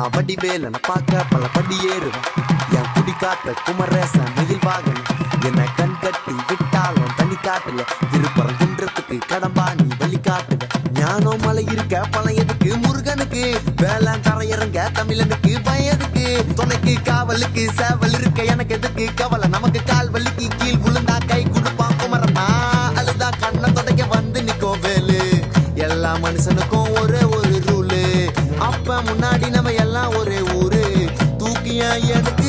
அவடி வேலன பார்க்க பல படி ஏறுவான் என் குடி காட்ட குமரேசன் மயில் வாகன என்ன கண் கட்டி விட்டாலும் தனி காட்டுல திருப்பரம் குன்றத்துக்கு கடம்பா நீ வழி காட்டுவ ஞானம் மலை இருக்க பழம் எதுக்கு முருகனுக்கு வேளாண் தரையிறங்க தமிழனுக்கு பயதுக்கு துணைக்கு காவலுக்கு சேவல் இருக்க எனக்கு எதுக்கு கவலை நமக்கு கால் வலிக்கு கீழ் விழுந்தா கை கொடுப்பான் குமரனா அழுதா கண்ணை தொடக்க வந்து நிக்கோ வேலு எல்லா மனுஷனுக்கும் ஒரே ஒரு ரூலு அப்ப முன்னாடி நம்ம எல்லாம் ஒரே ஊரு தூக்கிய எடுக்க